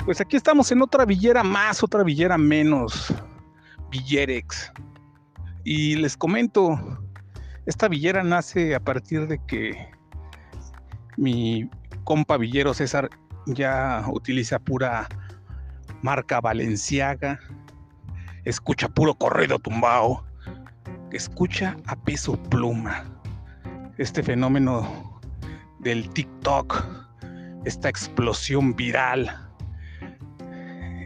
Pues aquí estamos en otra villera más, otra villera menos, Villerex. Y les comento, esta villera nace a partir de que mi compa villero César ya utiliza pura marca Balenciaga, escucha puro corrido tumbao, escucha a Peso Pluma. Este fenómeno del TikTok, esta explosión viral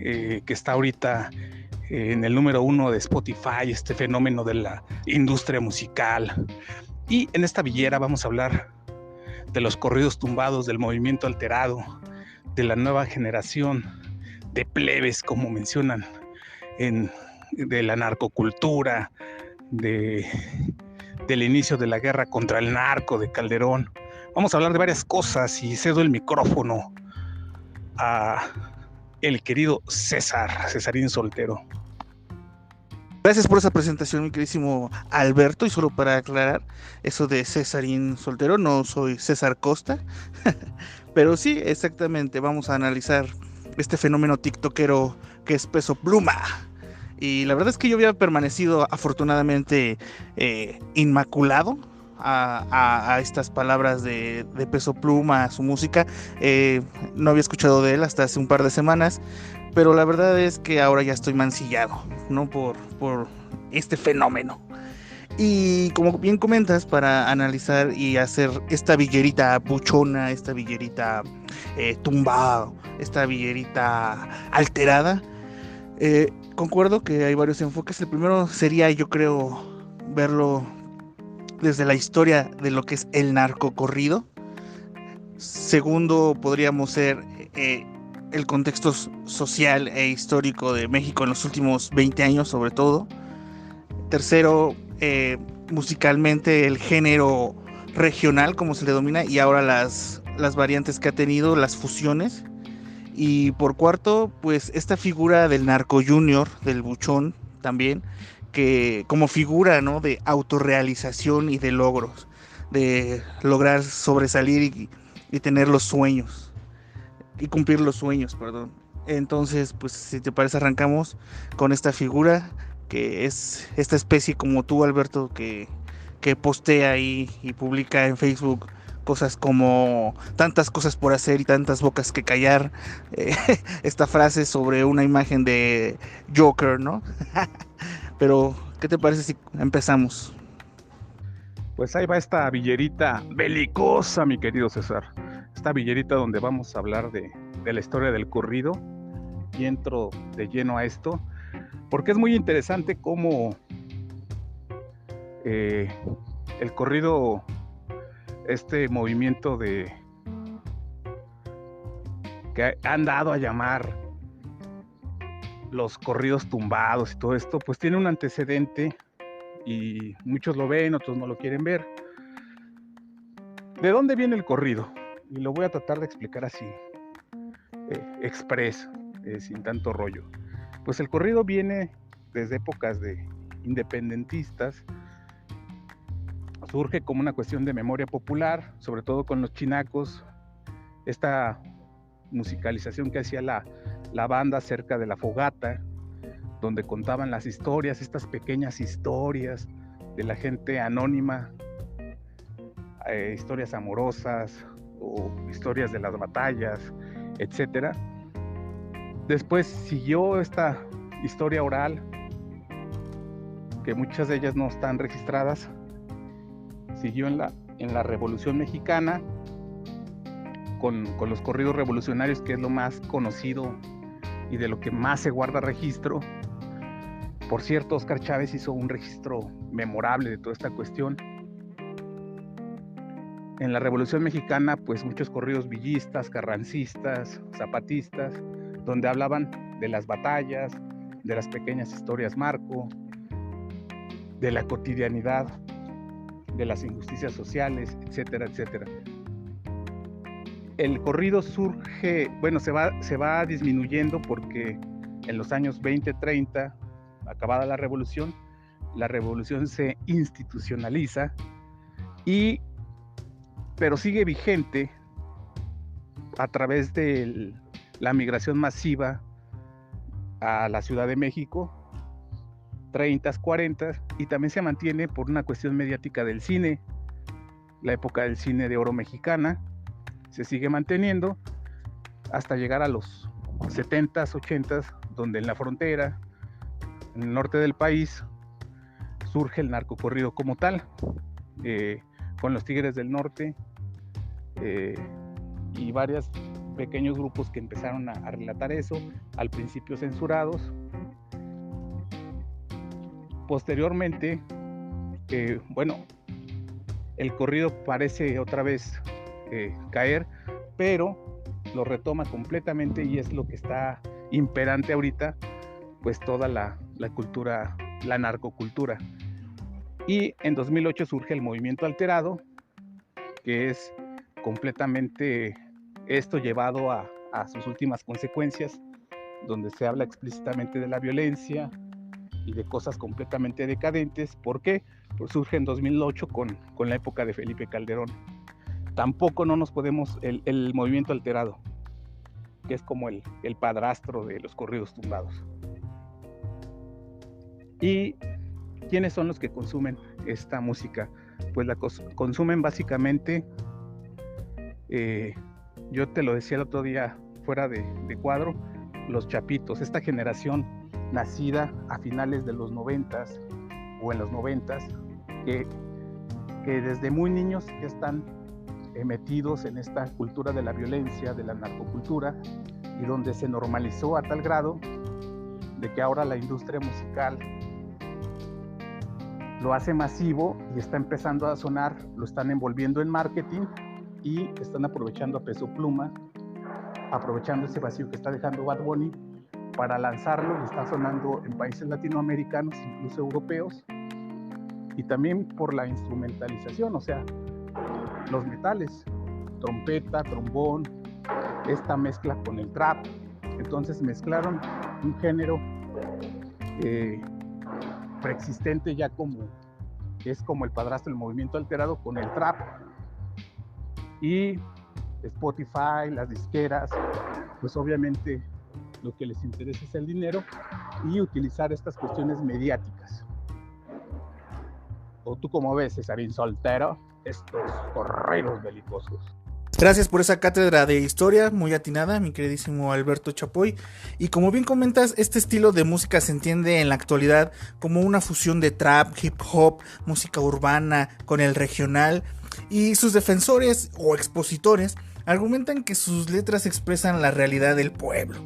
que está ahorita en el número 1 de Spotify, este fenómeno de la industria musical. Y en esta villera vamos a hablar de los corridos tumbados, del movimiento alterado, de la nueva generación de plebes, como mencionan, de la narcocultura, del inicio de la guerra contra el narco de Calderón. Vamos a hablar de varias cosas y cedo el micrófono a el querido Cesarín Soltero. Gracias por esa presentación, mi queridísimo Alberto. Y solo para aclarar, eso de Cesarín Soltero, no soy César Costa. Pero sí, exactamente, vamos a analizar este fenómeno tiktokero que es Peso Pluma. Y la verdad es que yo había permanecido afortunadamente inmaculado a estas palabras de Peso Pluma, a su música. No había escuchado de él hasta hace un par de semanas, pero la verdad es que ahora ya estoy mancillado, ¿no? Por este fenómeno. Y como bien comentas, para analizar y hacer esta villerita buchona, esta villerita tumbada, esta villerita alterada, concuerdo que hay varios enfoques. El primero sería, yo creo, verlo desde la historia de lo que es el narcocorrido. Segundo, podríamos ser el contexto social e histórico de México en los últimos 20 años, sobre todo. Tercero, musicalmente el género regional, como se le domina, y ahora las variantes que ha tenido, las fusiones. Y por cuarto, pues esta figura del narco junior, del buchón también, que como figura, ¿no?, de autorrealización y de logros, de lograr sobresalir y tener los sueños, y cumplir los sueños, perdón. Entonces, pues si te parece, arrancamos con esta figura, que es esta especie como tú, Alberto, que postea ahí y publica en Facebook cosas como tantas cosas por hacer y tantas bocas que callar. Esta frase sobre una imagen de Joker, ¿no? Pero, ¿qué te parece si empezamos? Pues ahí va esta villerita belicosa, mi querido César. Esta villerita donde vamos a hablar de la historia del corrido, y entro de lleno a esto, porque es muy interesante cómo el corrido, este movimiento que han dado a llamar los corridos tumbados y todo esto, pues tiene un antecedente y muchos lo ven, otros no lo quieren ver. ¿De dónde viene el corrido? Y lo voy a tratar de explicar así, express, sin tanto rollo. Pues el corrido viene desde épocas de independentistas, surge como una cuestión de memoria popular, sobre todo con los chinacos, esta musicalización que hacía la banda cerca de la fogata, donde contaban las historias, estas pequeñas historias de la gente anónima, historias amorosas o historias de las batallas, etcétera. Después siguió esta historia oral, que muchas de ellas no están registradas. Siguió en la Revolución Mexicana con los corridos revolucionarios, que es lo más conocido y de lo que más se guarda registro. Por cierto, Óscar Chávez hizo un registro memorable de toda esta cuestión. En la Revolución Mexicana, pues muchos corridos villistas, carrancistas, zapatistas, donde hablaban de las batallas, de las pequeñas historias marco, de la cotidianidad, de las injusticias sociales, etcétera, etcétera. El corrido surge, bueno, se va disminuyendo porque en los años 20, 30, acabada la revolución se institucionaliza, pero sigue vigente a través del la migración masiva a la Ciudad de México, 30s, 40s, y también se mantiene por una cuestión mediática del cine, la época del cine de oro mexicana, se sigue manteniendo hasta llegar a los 70s, 80s, donde en la frontera, en el norte del país, surge el narcocorrido como tal, con los Tigres del Norte y varios pequeños grupos que empezaron a relatar eso, al principio censurados. Posteriormente, bueno, el corrido parece otra vez caer, pero lo retoma completamente y es lo que está imperante ahorita, pues toda la cultura, la narcocultura. Y en 2008 surge el movimiento alterado, que es completamente esto llevado a sus últimas consecuencias, donde se habla explícitamente de la violencia y de cosas completamente decadentes. ¿Por qué? Pues surge en 2008 con la época de Felipe Calderón. Tampoco no nos podemos, el movimiento alterado, que es como el padrastro de los corridos tumbados. ¿Y quiénes son los que consumen esta música? Pues la consumen básicamente, yo te lo decía el otro día fuera de cuadro, los chapitos, esta generación nacida a finales de los 90s o en los 90s, que desde muy niños ya están metidos en esta cultura de la violencia, de la narcocultura, y donde se normalizó a tal grado de que ahora la industria musical lo hace masivo y está empezando a sonar, lo están envolviendo en marketing y están aprovechando a Peso Pluma, aprovechando ese vacío que está dejando Bad Bunny para lanzarlo, y está sonando en países latinoamericanos, incluso europeos, y también por la instrumentalización, o sea, los metales, trompeta, trombón, esta mezcla con el trap. Entonces mezclaron un género preexistente ya como es como el padrastro del movimiento alterado con el trap, y Spotify, las disqueras, pues obviamente lo que les interesa es el dinero y utilizar estas cuestiones mediáticas. ¿O tú cómo ves, Cesarín Soltero, estos corridos belicosos? Gracias por esa cátedra de historia muy atinada, mi queridísimo Alberto Chapoy. Y como bien comentas, este estilo de música se entiende en la actualidad como una fusión de trap, hip hop, música urbana con el regional, y sus defensores o expositores argumentan que sus letras expresan la realidad del pueblo.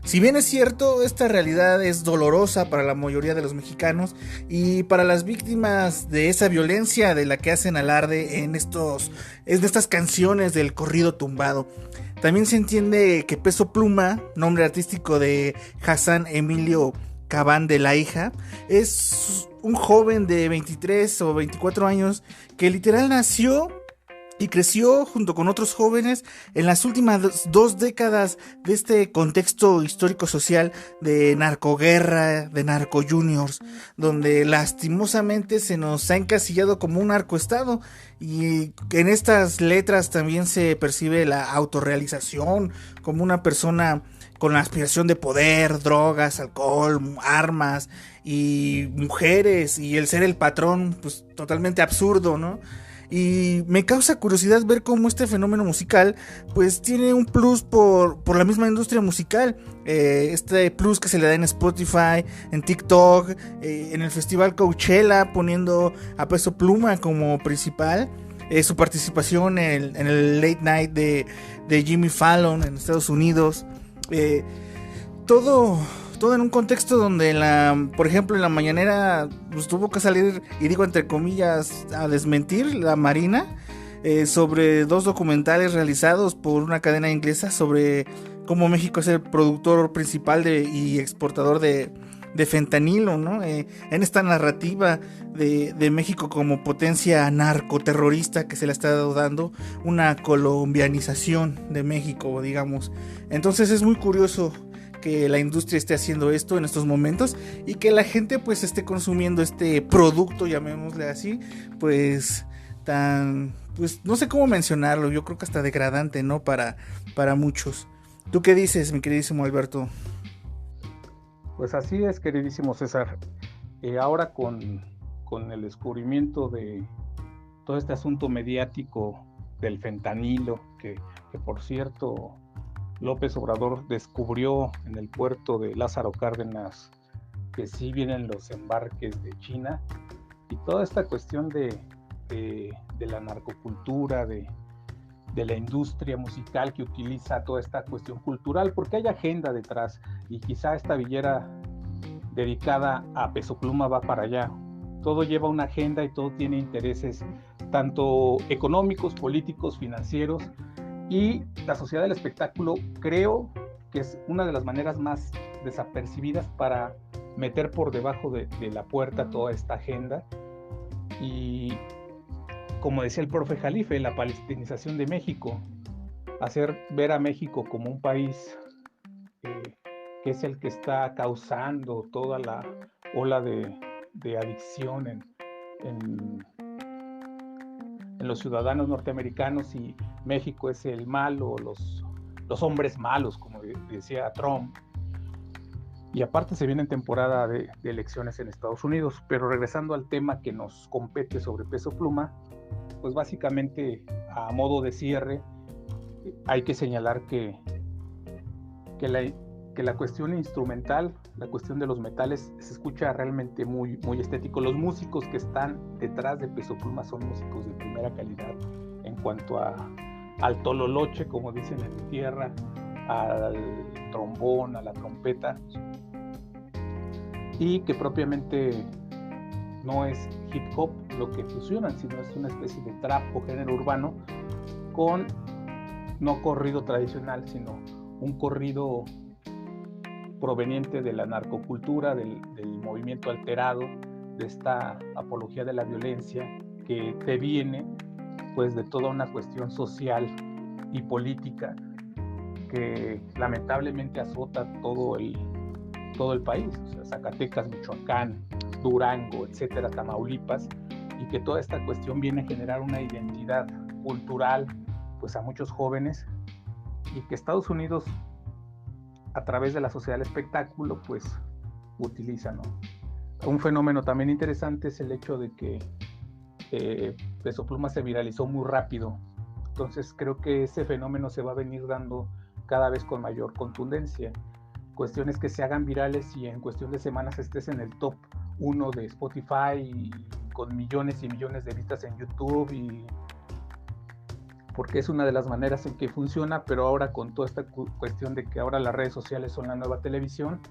Si bien es cierto, esta realidad es dolorosa para la mayoría de los mexicanos y para las víctimas de esa violencia de la que hacen alarde en estas canciones del corrido tumbado. También se entiende que Peso Pluma, nombre artístico de Hassan Emilio Cabán de la Hija, es un joven de 23 o 24 años que literal nació y creció junto con otros jóvenes en las últimas 2 décadas de este contexto histórico-social de narcoguerra, de narcojuniors, donde lastimosamente se nos ha encasillado como un narcoestado, y en estas letras también se percibe la autorrealización como una persona con la aspiración de poder, drogas, alcohol, armas y mujeres, y el ser el patrón, pues totalmente absurdo, ¿no? Y me causa curiosidad ver cómo este fenómeno musical pues tiene un plus por la misma industria musical, este plus que se le da en Spotify, en TikTok, en el festival Coachella, poniendo a Peso Pluma como principal, su participación en el late night de Jimmy Fallon en Estados Unidos, todo en un contexto donde por ejemplo en la mañanera pues, tuvo que salir, y digo entre comillas, a desmentir la Marina sobre 2 documentales realizados por una cadena inglesa sobre cómo México es el productor principal y exportador de fentanilo, ¿no? En esta narrativa de México como potencia narcoterrorista que se le está dando una colombianización de México, digamos. Entonces es muy curioso que la industria esté haciendo esto en estos momentos y que la gente pues esté consumiendo este producto, llamémosle así, pues tan, pues no sé cómo mencionarlo, yo creo que hasta degradante, ¿no? Para muchos. ¿Tú qué dices, mi queridísimo Alberto? Pues así es, queridísimo César. Ahora con el descubrimiento de todo este asunto mediático del fentanilo, que por cierto López Obrador descubrió en el puerto de Lázaro Cárdenas que sí vienen los embarques de China, y toda esta cuestión de la narcocultura, de la industria musical que utiliza toda esta cuestión cultural, porque hay agenda detrás, y quizá esta villera dedicada a Peso Pluma va para allá. Todo lleva una agenda y todo tiene intereses tanto económicos, políticos, financieros, y la sociedad del espectáculo creo que es una de las maneras más desapercibidas para meter por debajo de la puerta toda esta agenda. Y como decía el profe Jalife, la palestinización de México, hacer ver a México como un país que es el que está causando toda la ola de adicción en los ciudadanos norteamericanos, y México es el malo, los hombres malos, como decía Trump. Y aparte se viene en temporada de elecciones en Estados Unidos. Pero regresando al tema que nos compete sobre Peso Pluma, pues básicamente a modo de cierre hay que señalar que la cuestión instrumental, la cuestión de los metales, se escucha realmente muy, muy estético. Los músicos que están detrás de Peso Pluma son músicos de primera calidad en cuanto al tololoche, como dicen en mi tierra, al trombón, a la trompeta, y que propiamente no es hip hop lo que fusionan, sino es una especie de trap o género urbano con no corrido tradicional, sino un corrido proveniente de la narcocultura, del movimiento alterado, de esta apología de la violencia que deviene pues de toda una cuestión social y política que lamentablemente azota todo el país, o sea, Zacatecas, Michoacán, Durango, etcétera, Tamaulipas, y que toda esta cuestión viene a generar una identidad cultural pues a muchos jóvenes, y que Estados Unidos a través de la sociedad del espectáculo pues utiliza, ¿no? Un fenómeno también interesante es el hecho de que Peso Pluma se viralizó muy rápido. Entonces creo que ese fenómeno se va a venir dando cada vez con mayor contundencia. Cuestiones que se hagan virales y en cuestión de semanas estés en el top 1 de Spotify y con millones y millones de vistas en YouTube, y porque es una de las maneras en que funciona. Pero ahora con toda esta cuestión de que ahora las redes sociales son la nueva televisión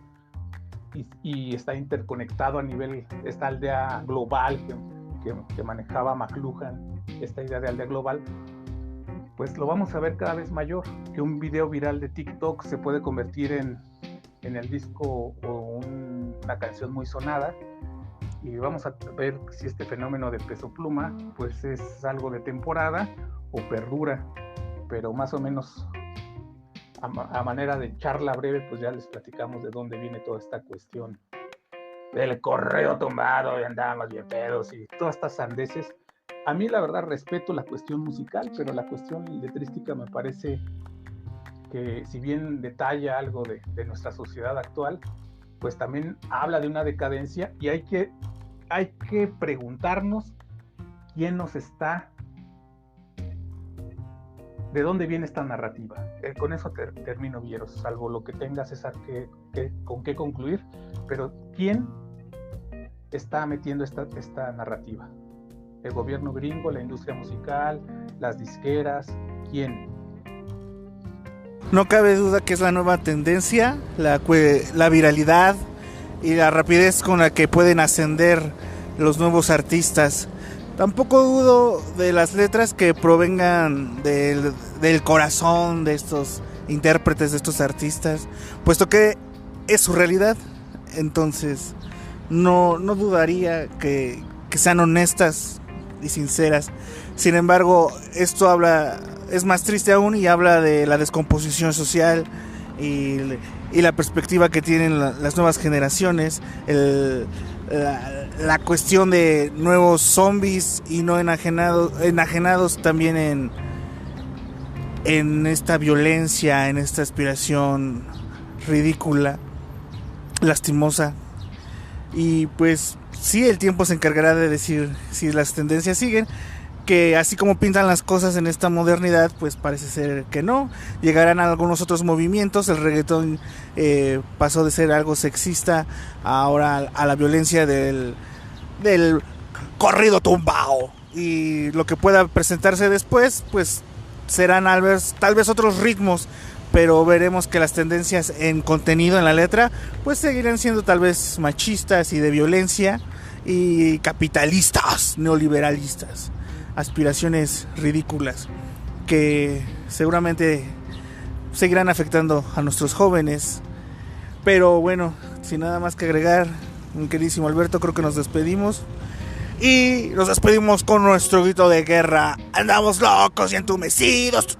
y está interconectado a nivel, esta aldea global que manejaba McLuhan, esta idea de aldea global, pues lo vamos a ver cada vez mayor, que un video viral de TikTok se puede convertir en el disco o una canción muy sonada, y vamos a ver si este fenómeno de Peso Pluma pues es algo de temporada o perdura. Pero más o menos a manera de charla breve pues ya les platicamos de dónde viene toda esta cuestión del correo tumbado y andábamos bien pedos y todas estas sandeces. A mí la verdad respeto la cuestión musical, pero la cuestión letrística me parece que si bien detalla algo de nuestra sociedad actual, pues también habla de una decadencia, y hay que preguntarnos quién nos está, de dónde viene esta narrativa. Con eso termino, Villeros, salvo lo que tenga César con qué concluir, pero ¿quién está metiendo esta narrativa? ¿El gobierno gringo, la industria musical, las disqueras? ¿Quién? No cabe duda que es la nueva tendencia, la viralidad y la rapidez con la que pueden ascender los nuevos artistas. Tampoco dudo de las letras que provengan del corazón de estos intérpretes, de estos artistas, puesto que es su realidad. Entonces no dudaría que sean honestas y sinceras. Sin embargo, esto es más triste aún, y habla de la descomposición social y la perspectiva que tienen las nuevas generaciones, la cuestión de nuevos zombies y no enajenados también en esta violencia, en esta aspiración ridícula, lastimosa. Y pues sí, el tiempo se encargará de decir si las tendencias siguen, que así como pintan las cosas en esta modernidad, pues parece ser que no. Llegarán a algunos otros movimientos. El reggaetón pasó de ser algo sexista ahora a la violencia del corrido tumbao, y lo que pueda presentarse después pues serán tal vez otros ritmos, pero veremos que las tendencias en contenido, en la letra, pues seguirán siendo tal vez machistas y de violencia y capitalistas, neoliberalistas, aspiraciones ridículas que seguramente seguirán afectando a nuestros jóvenes. Pero bueno, sin nada más que agregar, mi queridísimo Alberto, creo que nos despedimos. Y nos despedimos con nuestro grito de guerra. Andamos locos y entumecidos.